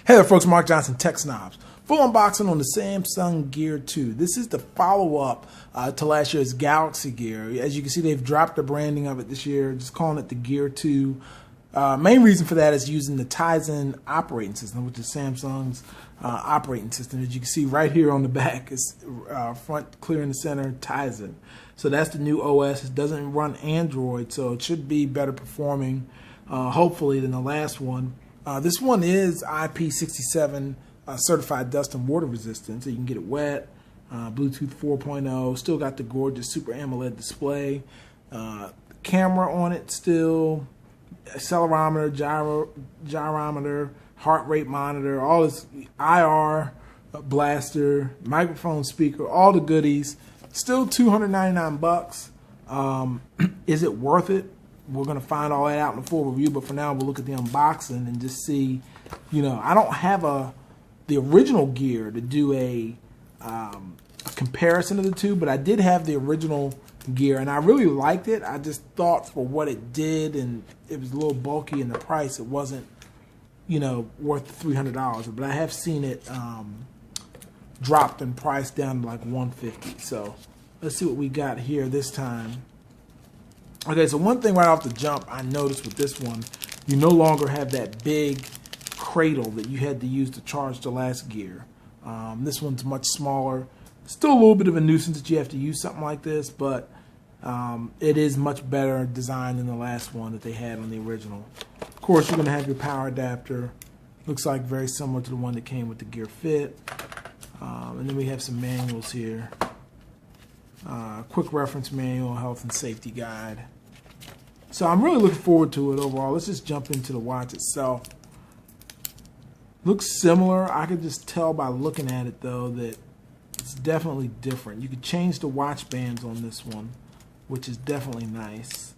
Hey there folks, Mark Johnson, Tech Snobs. Full unboxing on the Samsung Gear 2. This is the follow-up to last year's Galaxy Gear. As you can see, they've dropped the branding of it this year, just calling it the Gear 2. Main reason for that is using the Tizen operating system, which is Samsung's operating system. As you can see right here on the back, it's front clear in the center, Tizen. So that's the new OS. It doesn't run Android, so it should be better performing, hopefully, than the last one. This one is IP67 certified dust and water resistant, so you can get it wet. Bluetooth 4.0, still got the gorgeous Super AMOLED display. Camera on it still, accelerometer, gyrometer, heart rate monitor, all this IR blaster, microphone speaker, all the goodies. Still $299. Is it worth it? We're going to find all that out in the full review, but for now we'll look at the unboxing and just see, I don't have the original Gear to do a comparison of the two, but I did have the original Gear and I really liked it. I just thought for what it did, and it was a little bulky in the price, it wasn't, worth $300, but I have seen it dropped in price down to like $150. So let's see what we got here this time. Okay, so one thing right off the jump I noticed with this one, you no longer have that big cradle that you had to use to charge the last Gear. This one's much smaller. Still a little bit of a nuisance that you have to use something like this, but it is much better designed than the last one that they had on the original. Of course, you're going to have your power adapter. Looks like very similar to the one that came with the Gear Fit. And then we have some manuals here. Quick reference manual, health and safety guide. So I'm really looking forward to it overall. Let's just jump into the watch itself. Looks similar. I could just tell by looking at it though that it's definitely different. You could change the watch bands on this one, which is definitely nice.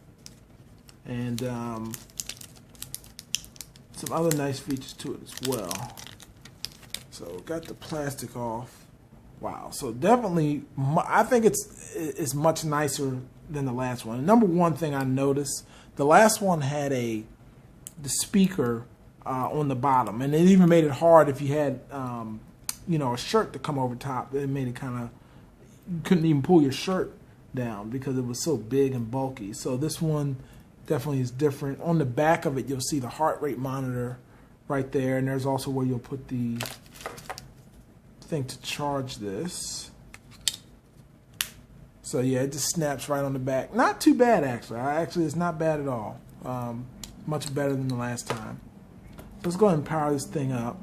And some other nice features to it as well. So got the plastic off. Wow, so definitely, I think it's much nicer than the last one. Number one thing I noticed, the last one had the speaker on the bottom, and it even made it hard if you had, a shirt to come over top. It made it kind of, you couldn't even pull your shirt down because it was so big and bulky. So this one definitely is different. On the back of it, you'll see the heart rate monitor right there, and there's also where you'll put the thing to charge this. So yeah, it just snaps right on the back. Not too bad actually. It's not bad at all. Much better than the last time. Let's go ahead and power this thing up.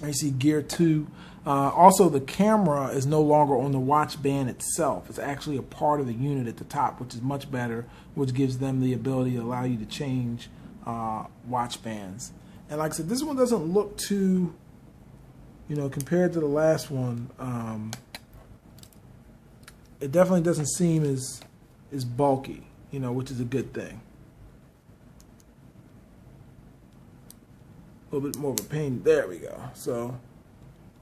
You see Gear 2. Also, the camera is no longer on the watch band itself. It's actually a part of the unit at the top, which is much better, which gives them the ability to allow you to change watch bands. And like I said, this one doesn't look too, compared to the last one, it definitely doesn't seem as bulky, which is a good thing. A little bit more of a pain. There we go. So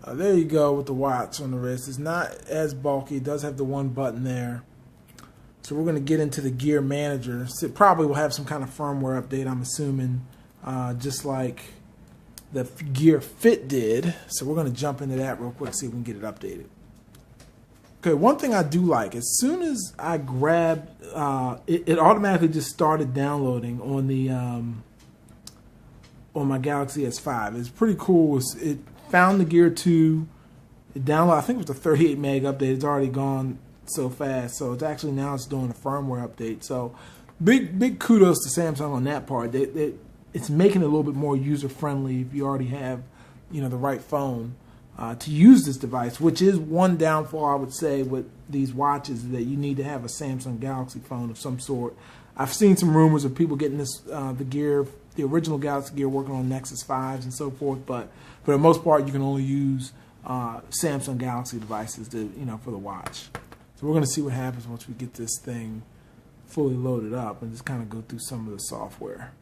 there you go with the watch on the wrist. It's not as bulky. It does have the one button there. So we're going to get into the Gear Manager. So it probably will have some kind of firmware update, I'm assuming. Just like the Gear Fit did. So we're going to jump into that real quick, see if we can get it updated. Okay, one thing I do like, as soon as I grabbed, it automatically just started downloading on the on my Galaxy S5. It's pretty cool. It found the Gear 2. It downloaded, I think it was a 38 meg update. It's already gone so fast. So it's actually now it's doing a firmware update. So big kudos to Samsung on that part. It's making it a little bit more user-friendly if you already have, the right phone to use this device, which is one downfall, I would say, with these watches, that you need to have a Samsung Galaxy phone of some sort. I've seen some rumors of people getting this, the original Galaxy Gear working on Nexus 5s and so forth, but for the most part, you can only use Samsung Galaxy devices to, for the watch. So we're going to see what happens once we get this thing fully loaded up and just kind of go through some of the software.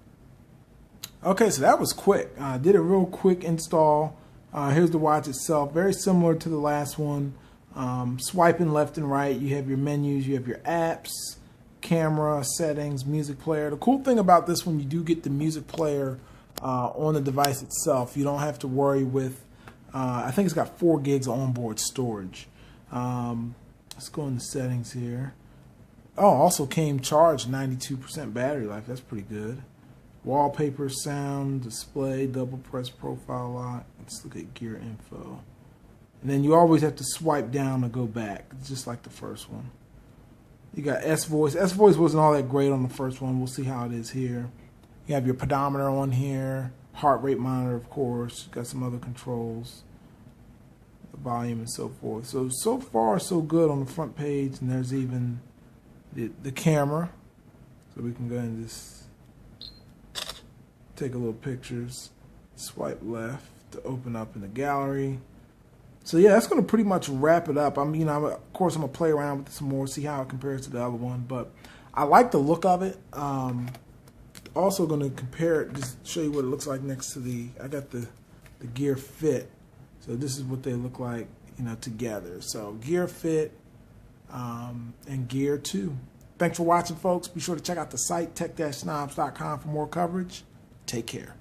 Okay, so that was quick. I did a real quick install. Here's the watch itself, very similar to the last one. Swiping left and right, you have your menus, you have your apps, camera, settings, music player. The cool thing about this one, you do get the music player on the device itself. You don't have to worry with, I think it's got 4 gigs of onboard storage. Let's go into settings here. Oh, also came charged, 92% battery life. That's pretty good. Wallpaper, sound, display, double press profile lock. Let's look at gear info. And then you always have to swipe down to go back, just like the first one. You got S-Voice. S-Voice wasn't all that great on the first one. We'll see how it is here. You have your pedometer on here, heart rate monitor, of course. Got some other controls, the volume and so forth. So far, so good on the front page. And there's even the camera. So we can go and just take a little pictures. Swipe left to open up in the gallery. So yeah, that's going to pretty much wrap it up. Of course, I'm going to play around with it some more, see how it compares to the other one. But I like the look of it. Also going to compare it, just show you what it looks like next to I got the Gear Fit. So this is what they look like, together. So Gear Fit and Gear 2. Thanks for watching, folks. Be sure to check out the site, tech-snobs.com, for more coverage. Take care.